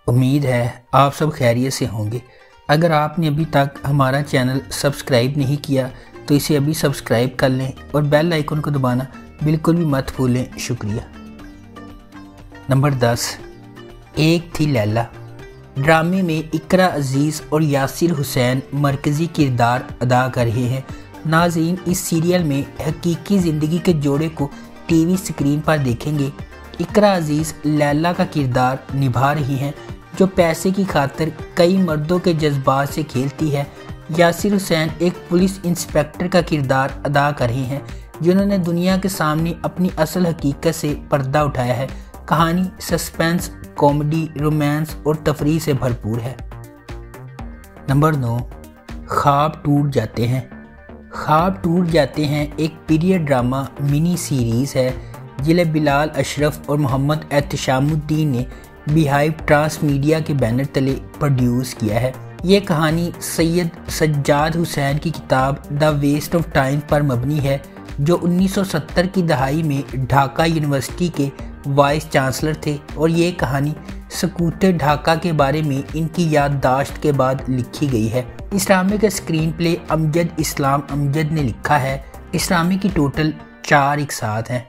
امید ہے آپ سب خیریت سے ہوں گے۔ اگر آپ نے ابھی تک ہمارا چینل سبسکرائب نہیں کیا تو اسے ابھی سبسکرائب کر لیں اور بیل آئیکن کو دبانا بالکل بھی مت بھولیں۔ شکریہ۔ نمبر 10، ایک تھی لیلا۔ ڈرامے میں اقرا عزیز اور یاسر حسین مرکزی کردار ادا کر رہے ہیں۔ ناظرین، اس سیریل میں حقیقی زندگی کے جوڑے کو ٹی وی اسکرین پر دیکھیں گے۔ اقرا عزیز لیلا کا کردار نبھا رہی ہیں، جو پیسے کی خاطر کئی مردوں کے جذبات سے کھیلتی ہے۔ یاسر حسین ایک پولیس انسپکٹر کا کردار ادا کر رہے ہیں، جنہوں نے دنیا کے سامنے اپنی اصل حقیقت سے پردہ اٹھایا ہے۔ کہانی سسپینس، کامیڈی، رومانس اور تفریح سے بھرپور ہے۔ نمبر 9، خواب ٹوٹ جاتے ہیں۔ خواب ٹوٹ جاتے ہیں ایک پیریڈ ڈرامہ منی سیریز ہے جسے بلال اشرف اور محمد احتشام الدین نے بی ہائیو ٹرانس میڈیا کے بینر تلے پروڈیوس کیا ہے۔ یہ کہانی سید سجاد حسین کی کتاب دا ویسٹ آف ٹائم پر مبنی ہے، جو 1970 کی دہائی میں ڈھاکہ یونیورسٹی کے وائس چانسلر تھے، اور یہ کہانی سکوت ڈھاکہ کے بارے میں ان کی یادداشت کے بعد لکھی گئی ہے۔ اس ڈرامے کا اسکرین پلے امجد اسلام امجد نے لکھا ہے۔ اس ڈرامے کی ٹوٹل 4 اقساط ہیں۔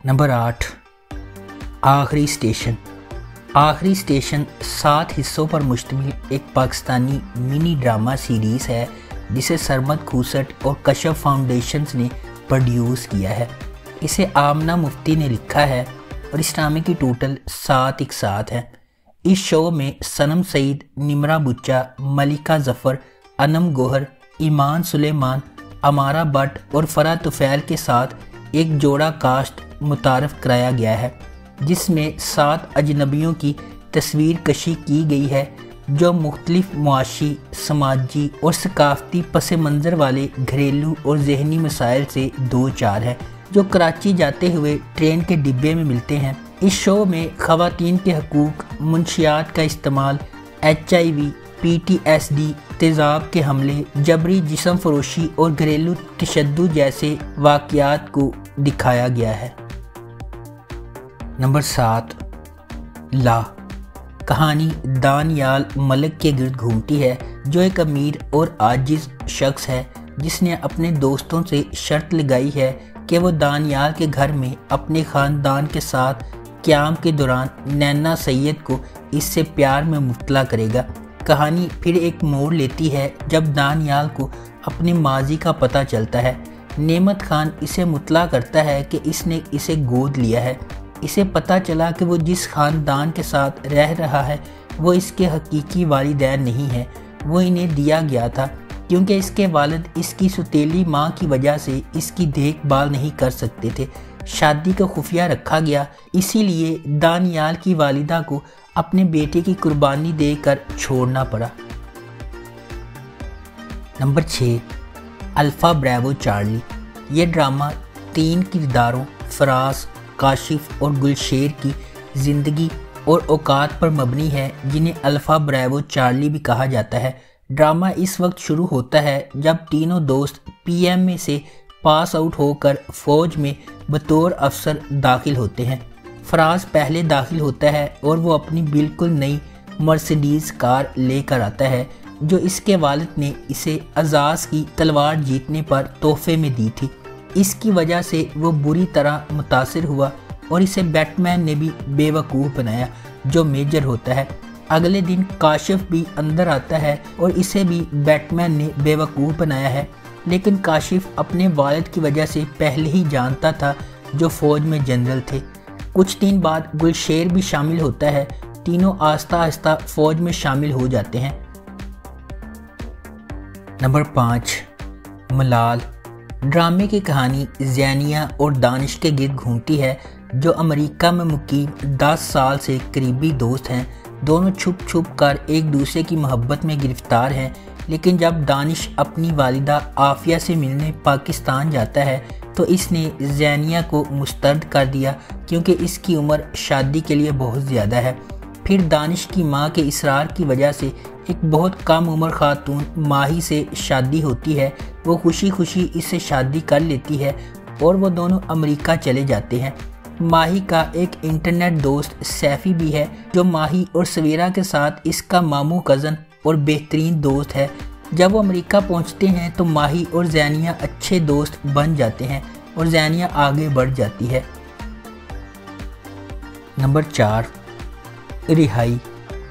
نمبر 8، آخری اسٹیشن۔ آخری اسٹیشن 7 حصوں پر مشتمل ایک پاکستانی منی ڈرامہ سیریز ہے جسے سرمد کھوسٹ اور کشف فاؤنڈیشنز نے پروڈیوس کیا ہے۔ اسے آمنہ مفتی نے لکھا ہے اور اس ڈرامے کی ٹوٹل 7 اقساط ہیں۔ اس شو میں صنم سعید، نمرہ بچہ، ملکہ ظفر، انم گوہر، ایمان سلیمان، امارہ بٹ اور فرح طفیل کے ساتھ ایک جوڑا کاسٹ متعارف کرایا گیا ہے، جس میں 7 اجنبیوں کی تصویر کشی کی گئی ہے جو مختلف معاشی، سماجی اور ثقافتی پس منظر والے گھریلو اور ذہنی مسائل سے دوچار ہیں، جو کراچی جاتے ہوئے ٹرین کے ڈبے میں ملتے ہیں۔ اس شو میں خواتین کے حقوق، منشیات کا استعمال، HIV، PTSD، تیزاب کے حملے، جبری جسم فروشی اور گھریلو تشدد جیسے واقعات کو دکھایا گیا ہے۔ نمبر 7، لا۔ کہانی دانیال ملک کے گرد گھومتی ہے، جو ایک امیر اور عاجز شخص ہے جس نے اپنے دوستوں سے شرط لگائی ہے کہ وہ دانیال کے گھر میں اپنے خاندان کے ساتھ قیام کے دوران نینا سید کو اس سے پیار میں مبتلا کرے گا۔ کہانی پھر ایک موڑ لیتی ہے جب دانیال کو اپنے ماضی کا پتہ چلتا ہے۔ نعمت خان اسے مطلع کرتا ہے کہ اس نے اسے گود لیا ہے۔ اسے پتہ چلا کہ وہ جس خاندان کے ساتھ رہ رہا ہے وہ اس کے حقیقی والدین نہیں ہیں، وہ انہیں دیا گیا تھا کیونکہ اس کے والد اس کی سوتیلی ماں کی وجہ سے اس کی دیکھ بھال نہیں کر سکتے تھے۔ شادی کو خفیہ رکھا گیا، اسی لیے دانیال کی والدہ کو اپنے بیٹے کی قربانی دے کر چھوڑنا پڑا۔ Number 6، alpha bravo charlie. یہ ڈرامہ 3 کرداروں فراز، کاشف اور گلشیر کی زندگی اور اوقات پر مبنی ہے، جنہیں الفا بریوو چارلی بھی کہا جاتا ہے۔ ڈرامہ اس وقت شروع ہوتا ہے جب تینوں دوست PMA سے پاس آؤٹ ہو کر فوج میں بطور افسر داخل ہوتے ہیں۔ فراز پہلے داخل ہوتا ہے اور وہ اپنی بالکل نئی مرسیڈیز کار لے کر آتا ہے جو اس کے والد نے اسے اعزاز کی تلوار جیتنے پر تحفے میں دی تھی۔ اس کی وجہ سے وہ بری طرح متاثر ہوا اور اسے بیٹ مین نے بھی بے وقوف بنایا، جو میجر ہوتا ہے۔ اگلے دن کاشف بھی اندر آتا ہے اور اسے بھی بیٹ مین نے بے وقوف بنایا ہے، لیکن کاشف اپنے والد کی وجہ سے پہلے ہی جانتا تھا، جو فوج میں جنرل تھے۔ کچھ دن بعد گلشیر بھی شامل ہوتا ہے۔ تینوں آہستہ آہستہ فوج میں شامل ہو جاتے ہیں۔ نمبر 5، ملال۔ ڈرامے کی کہانی زینیہ اور دانش کے گرد گھومتی ہے، جو امریکہ میں مقیم 10 سال سے قریبی دوست ہیں۔ دونوں چھپ چھپ کر ایک دوسرے کی محبت میں گرفتار ہیں، لیکن جب دانش اپنی والدہ عافیہ سے ملنے پاکستان جاتا ہے تو اس نے زینیہ کو مسترد کر دیا کیونکہ اس کی عمر شادی کے لیے بہت زیادہ ہے۔ پھر دانش کی ماں کے اصرار کی وجہ سے ایک بہت کم عمر خاتون ماہی سے شادی ہوتی ہے۔ وہ خوشی خوشی اس سے شادی کر لیتی ہے اور وہ دونوں امریکہ چلے جاتے ہیں۔ ماہی کا ایک انٹرنیٹ دوست سیفی بھی ہے جو ماہی اور سویرا کے ساتھ اس کا ماموں کزن اور بہترین دوست ہے۔ جب وہ امریکہ پہنچتے ہیں تو ماہی اور زینیہ اچھے دوست بن جاتے ہیں اور زینیہ آگے بڑھ جاتی ہے۔ نمبر 4،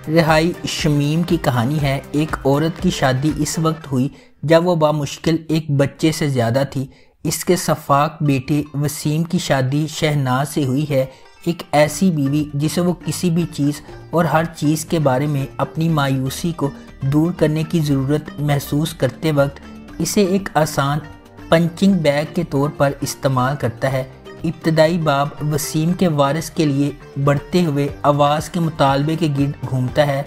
رہائی شمیم کی کہانی ہے۔ ایک عورت کی شادی اس وقت ہوئی جب وہ بامشکل ایک بچے سے زیادہ تھی۔ اس کے صفاق بیٹے وسیم کی شادی شہناز سے ہوئی ہے، ایک ایسی بیوی جسے وہ کسی بھی چیز اور ہر چیز کے بارے میں اپنی مایوسی کو دور کرنے کی ضرورت محسوس کرتے وقت اسے ایک آسان پنچنگ بیگ کے طور پر استعمال کرتا ہے۔ ابتدائی باب وسیم کے وارث کے لیے بڑھتے ہوئے آواز کے مطالبے کے گرد گھومتا ہے۔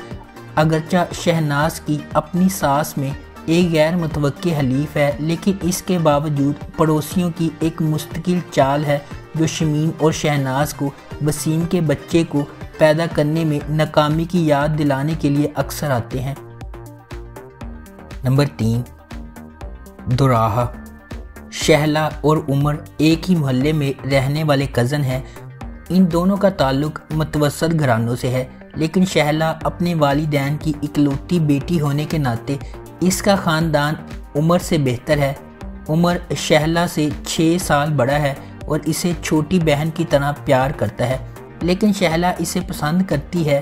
اگرچہ شہناز کی اپنی ساس میں ایک غیر متوقع حلیف ہے، لیکن اس کے باوجود پڑوسیوں کی ایک مستقل چال ہے جو شمیم اور شہناز کو وسیم کے بچے کو پیدا کرنے میں ناکامی کی یاد دلانے کے لیے اکثر آتے ہیں۔ نمبر 3، دوراہا۔ شہلا اور عمر ایک ہی محلے میں رہنے والے کزن ہیں۔ ان دونوں کا تعلق متوسط گھرانوں سے ہے، لیکن شہلا اپنے والدین کی اکلوتی بیٹی ہونے کے ناطے اس کا خاندان عمر سے بہتر ہے۔ عمر شہلا سے 6 سال بڑا ہے اور اسے چھوٹی بہن کی طرح پیار کرتا ہے، لیکن شہلا اسے پسند کرتی ہے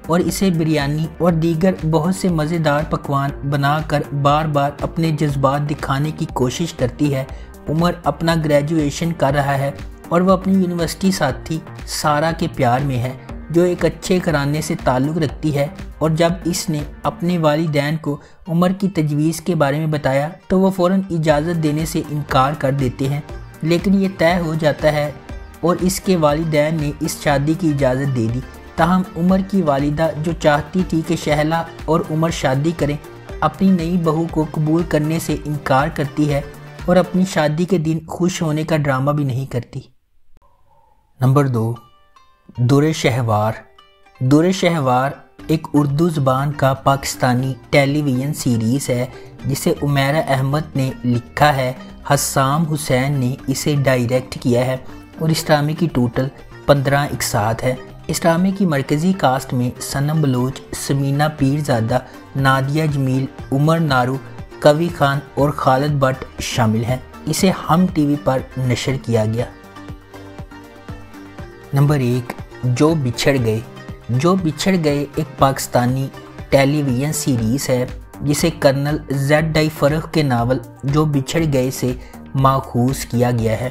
اور اسے بریانی اور دیگر بہت سے مزیدار پکوان بنا کر بار بار اپنے جذبات دکھانے کی کوشش کرتی ہے۔ عمر اپنا گریجویشن کر رہا ہے اور وہ اپنی یونیورسٹی ساتھی سارا کے پیار میں ہے جو ایک اچھے گھرانے سے تعلق رکھتی ہے، اور جب اس نے اپنے والدین کو عمر کی تجویز کے بارے میں بتایا تو وہ فوراً اجازت دینے سے انکار کر دیتے ہیں، لیکن یہ طے ہو جاتا ہے اور اس کے والدین نے اس شادی کی اجازت دے دی۔ تاہم عمر کی والدہ جو چاہتی تھی کہ شہلا اور عمر شادی کریں، اپنی نئی بہو کو قبول کرنے سے انکار کرتی ہے اور اپنی شادی کے دن خوش ہونے کا ڈرامہ بھی نہیں کرتی۔ نمبر 2، در شہوار۔ در شہوار ایک اردو زبان کا پاکستانی ٹیلی ویژن سیریز ہے جسے عمیرہ احمد نے لکھا ہے، حسام حسین نے اسے ڈائریکٹ کیا ہے اور اس ڈرامے کی ٹوٹل 15 اقساط ہے۔ اس ڈرامے کی مرکزی کاسٹ میں سنم بلوچ، سمینہ پیرزادہ، نادیہ جمیل، عمر نارو، کوی خان اور خالد بٹ شامل ہیں۔ اسے ہم ٹی وی پر نشر کیا گیا۔ نمبر 1، جو بچھڑ گئے۔ جو بچھڑ گئے ایک پاکستانی ٹیلی ویژن سیریز ہے جسے کرنل ZI فرخ کے ناول جو بچھڑ گئے سے ماخوذ کیا گیا ہے۔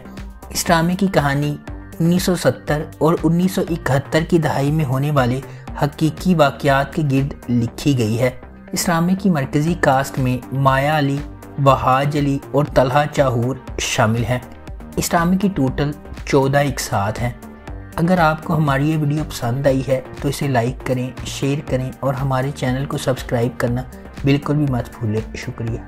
اس ڈرامے کی کہانی 1970 اور 1971 کی دہائی میں ہونے والے حقیقی واقعات کے گرد لکھی گئی ہے۔ اس ڈرامے کی مرکزی کاسٹ میں مایا علی، وہاج علی اور طلحہ چاہور شامل ہیں۔ اس ڈرامے کی ٹوٹل 14 اقساط ہیں۔ اگر آپ کو ہماری یہ ویڈیو پسند آئی ہے تو اسے لائک کریں، شیئر کریں اور ہمارے چینل کو سبسکرائب کرنا بالکل بھی مت بھولیں۔ شکریہ۔